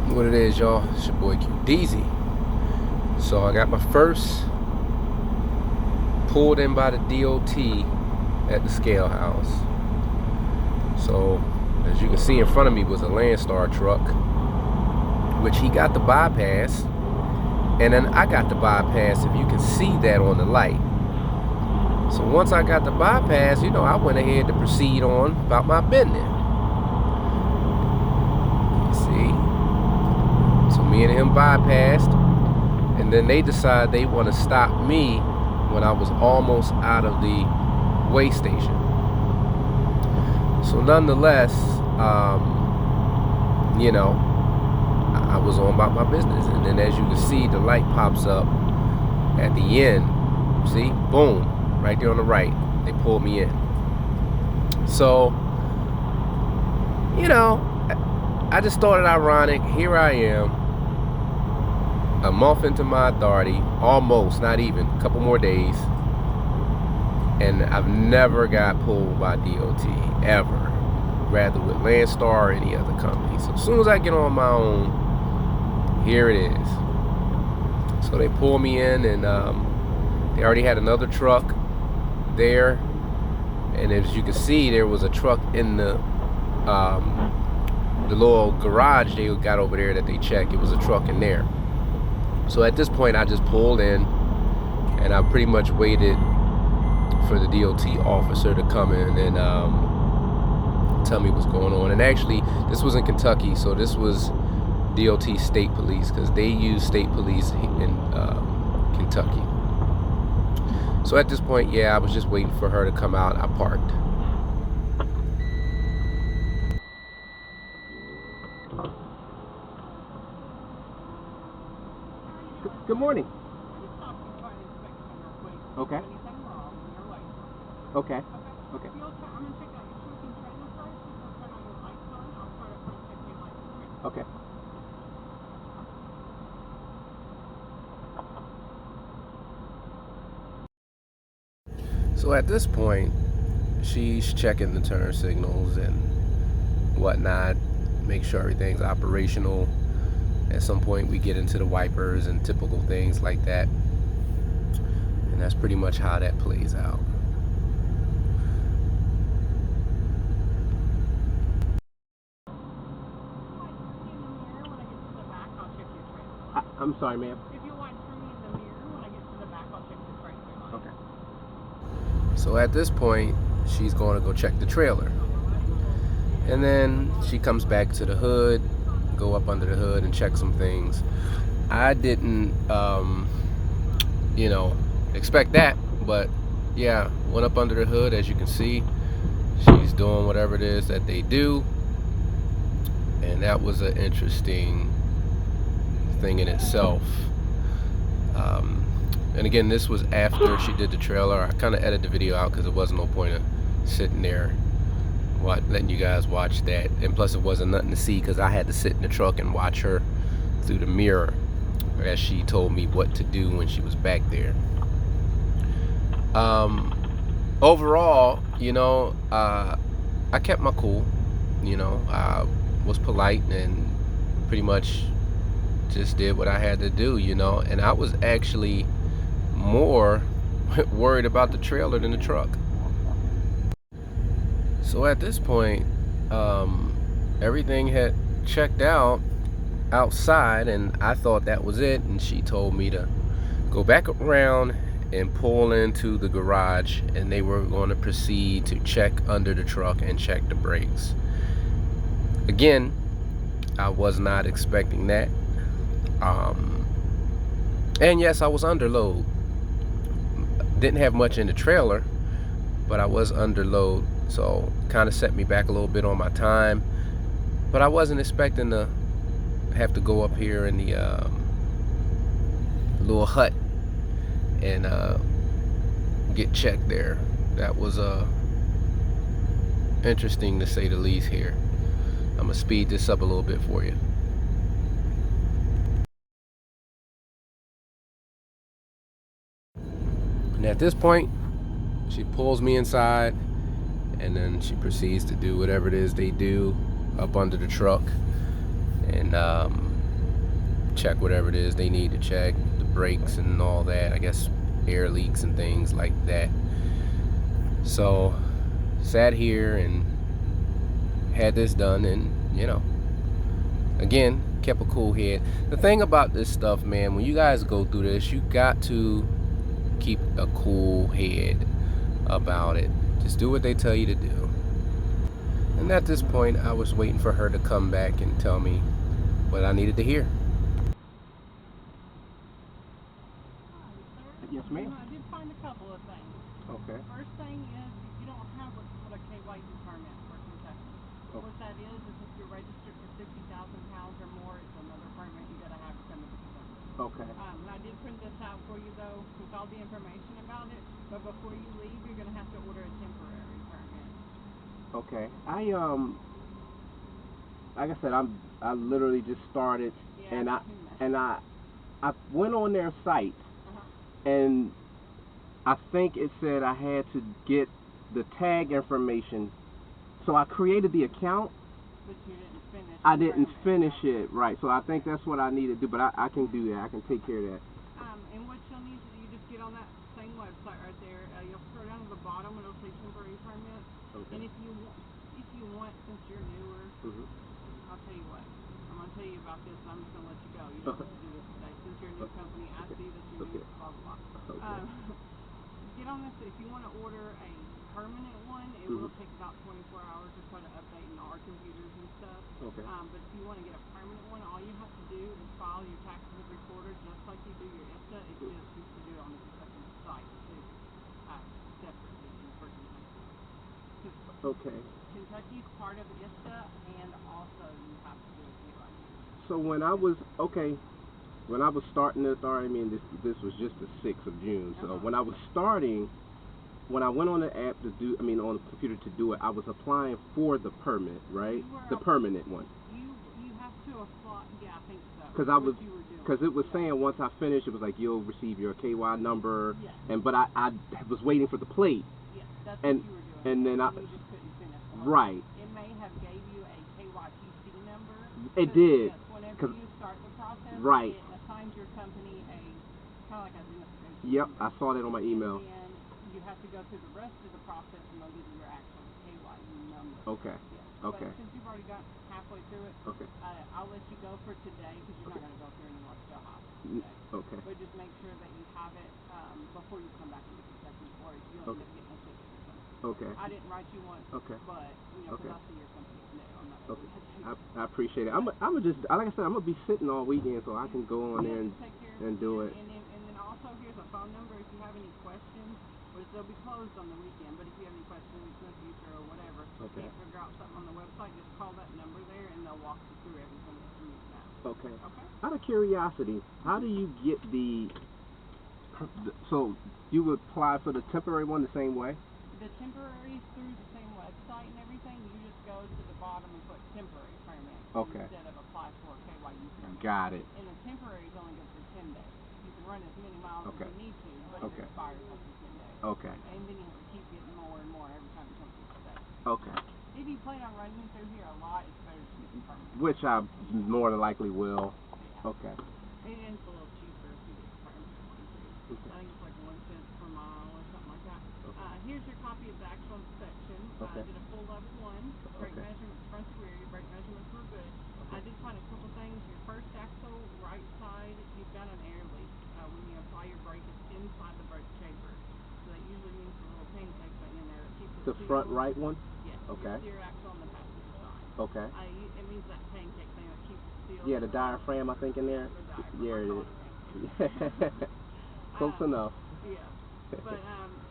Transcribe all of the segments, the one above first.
What it is, y'all? It's your boy Kydot. So I got my first pulled in by the DOT at the scale house. So as you can see in front of me was a Landstar truck, which he got the bypass, and then I got the bypass, if you can see that on the light. So once I got the bypass, I went ahead to proceed on about my business. You see? So me and him bypassed, and then they decide they want to stop me when I was almost out of the weigh station. So nonetheless, I was on about my business, and then as you can see, the light pops up at the end. See, boom, right there on the right. They pulled me in. So, I just thought it ironic. Here I am, a month into my authority, almost, not even, a couple more days, and I've never got pulled by DOT, ever, rather with Landstar or any other company. So as soon as I get on my own, here it is. So they pull me in, and they already had another truck there, and as you can see, there was a truck in the little garage they got over there that they checked. It was a truck in there. So at this point, I just pulled in, and I pretty much waited for the DOT officer to come in and tell me what's going on. And actually, this was in Kentucky, so this was DOT state police, because they use state police in Kentucky. So at this point, I was just waiting for her to come out. I parked. Good morning. Okay. Okay. Okay. Okay. So at this point, she's checking the turn signals and whatnot, make sure everything's operational. At some point we get into the wipers and typical things like that, and that's pretty much how that plays out. I'm sorry, ma'am. If you want to me in the mirror, when I get to the back, I'll check your trailer. Okay. So at this point, she's going to go check the trailer. And then she comes back to the hood, go up under the hood and check some things. I didn't, expect that, but went up under the hood. As you can see, she's doing whatever it is that they do. And that was an interesting thing in itself. And again, this was after she did the trailer. I kind of edited the video out because there wasn't no point of sitting there letting you guys watch that, and plus it wasn't nothing to see because I had to sit in the truck and watch her through the mirror as she told me what to do when she was back there. Overall, I kept my cool. I was polite and pretty much just did what I had to do, and I was actually more worried about the trailer than the truck. So at this point, everything had checked out outside, and I thought that was it, and she told me to go back around and pull into the garage, and they were going to proceed to check under the truck and check the brakes. Again, I was not expecting that. And yes, I was under load. Didn't have much in the trailer, but I was under load, so kind of set me back a little bit on my time. But I wasn't expecting to have to go up here in the little hut and get checked there. That was interesting to say the least here. I'm gonna speed this up a little bit for you. And at this point, she pulls me inside, and then she proceeds to do whatever it is they do up under the truck. And check whatever it is they need to check, the brakes and all that. I guess air leaks and things like that. So sat here and had this done, and again, kept a cool head. The thing about this stuff, man, when you guys go through this, you got to keep a cool head about it. Just do what they tell you to do. And at this point, I was waiting for her to come back and tell me what I needed to hear. Yes, ma'am. I did find a couple of things. Okay. First thing is, if you don't have what's called a KYU permit for Kentucky, what that is if you're registered for 50,000 pounds or more, it's another permit you got to have to come into Kentucky. Okay. And I did print this out for you though, with all the information about it. But before you leave, you're going to have to order a temporary permit. Okay. Like I said, I literally just started, and I went on their site, and I think it said I had to get the tag information, so I created the account. But you didn't finish. I didn't finish it, right? So I think that's what I need to do, but I can do that. I can take care of that. And what you'll need to do, you just get on that same website right there. You'll scroll down to the bottom and it'll say temporary permit. Okay. And if you want, since you're newer, I'll tell you what. I'm gonna tell you about this. And I'm just gonna let you go. You don't have to do this today. Since you're a new company, I see that you're new. Blah blah blah. Get on this. If you want to order a permanent one, it will take about 24 hours or so to update in our computers and stuff. Okay. But if you want to get a permanent one, all you have to do is file your taxes every quarter, just like you do your ISTA. It's just you have to do it on the Kentucky site too, separately for Kentucky. Okay. Kentucky's part of ISTA, and also you have to do it KYU. So when I was starting this, I mean this was just the 6th of June. So when I was starting, when I went on the app to do, on the computer to do it, I was applying for the permit, right? The permanent one. You have to apply. Yeah, I think so. Because it was saying once I finished, it was like you'll receive your KY number, but I was waiting for the plate. Yes, that's what you were doing. And then you just couldn't finish. Right. It may have gave you a KYTC number. It did. Whenever you start the process, right. It assigns your company a kind of like identification. Yep, I saw that on my email. And you have to go through the rest of the process, and they'll give you your actual KYU number. Okay. Yeah. Okay. But since you've already got halfway through it, I'll let you go for today because you're not going to go through any more still house today. Okay. But just make sure that you have it before you come back into Kentucky, or if you end up getting a ticket or something. Okay. I didn't write you one. Okay. But because I see your company's new, I'm not going to take it. I appreciate it. I'm just like I said, I'm gonna be sitting all weekend, so I can go on there and do it. And then also here's a phone number if you have any questions. Which they'll be closed on the weekend, but if you have any questions in the future or whatever, can't figure out something on the website, just call that number there and they'll walk you through everything that you need to know. Okay. Out of curiosity, how do you get so you would apply for the temporary one the same way? The temporary is through the same website and everything. You just go to the bottom and put temporary permit instead of apply for a KYU permit. Got it. And the temporary is only good for 10 days. You can run as many miles as you need to, but it expires after 10 days. Okay. And then you keep getting more and more every time you come to the state. Okay. If you plan on running through here a lot, it's better to get the permit. Which I more than likely will. Yeah. Okay. And it's a little cheaper if you get the permit. I think it's like 1 cent per mile or something like that. Here's your copy of the actual inspection. I did a full level 1. Brake measurements, front to rear. Your brake measurements were good. I did find a couple things. Your first axle, right side, you've got an air leak. When you apply your brake, it's inside the brake chamber. So that usually means the little pancake thing in there that keeps it the front right one? Yes. Okay. Your steer axle on the passenger side. Okay. It means that pancake thing that keeps it sealed. Yeah, the diaphragm I think in there. Yeah, it is. Close enough. Yeah. But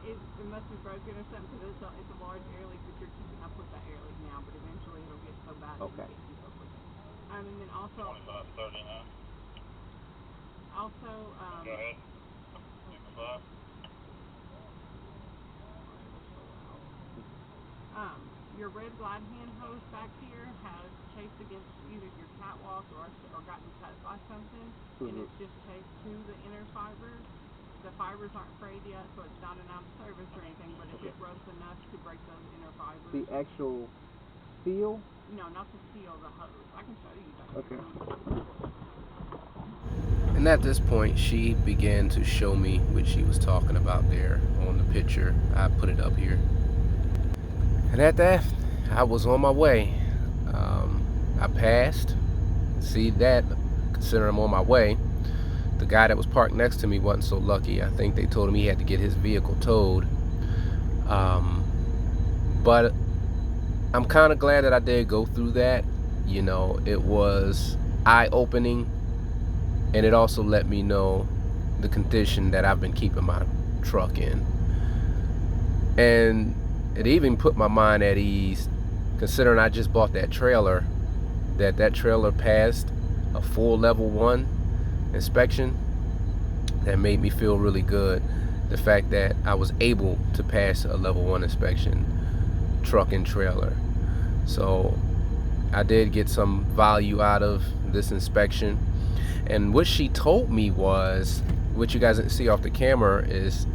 it must be broken or something because it's a large air leak that you're keeping up with that air leak now, but eventually it'll get so bad that you can't keep up with it. And then also. 2539. Also. Go ahead. Your red glide hand hose back here has chased against either your catwalk or gotten cut by something, and it's just chased to the inner fibers. The fibers aren't frayed yet, so it's not an out of service or anything, but if it broke enough to break those inner fibers. The actual seal? No, not the seal, the hose. I can show you that. Okay. at this point, she began to show me what she was talking about there on the picture. I put it up here. And at that, I was on my way. I passed. See that, considering I'm on my way. The guy that was parked next to me wasn't so lucky. I think they told him he had to get his vehicle towed. But I'm kind of glad that I did go through that. You know, it was eye-opening, and it also let me know the condition that I've been keeping my truck in. And it even put my mind at ease, considering I just bought that trailer, that trailer passed a full level 1 inspection. That made me feel really good. The fact that I was able to pass a level 1 inspection, truck and trailer. So I did get some value out of this inspection. And what she told me was, what you guys didn't see off the camera, is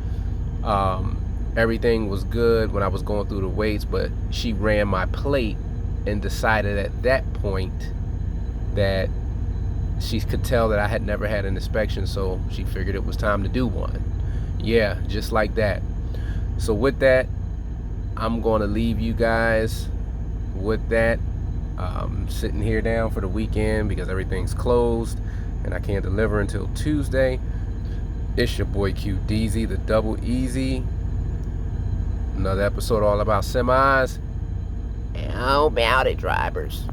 everything was good when I was going through the weights, but she ran my plate and decided at that point that she could tell that I had never had an inspection, so she figured it was time to do one. Yeah, just like that. So with that, I'm going to leave you guys with that. Sitting here down for the weekend because everything's closed and I can't deliver until Tuesday. It's your boy Kydot, the Double Easy. Another episode all about semis. How about it, drivers?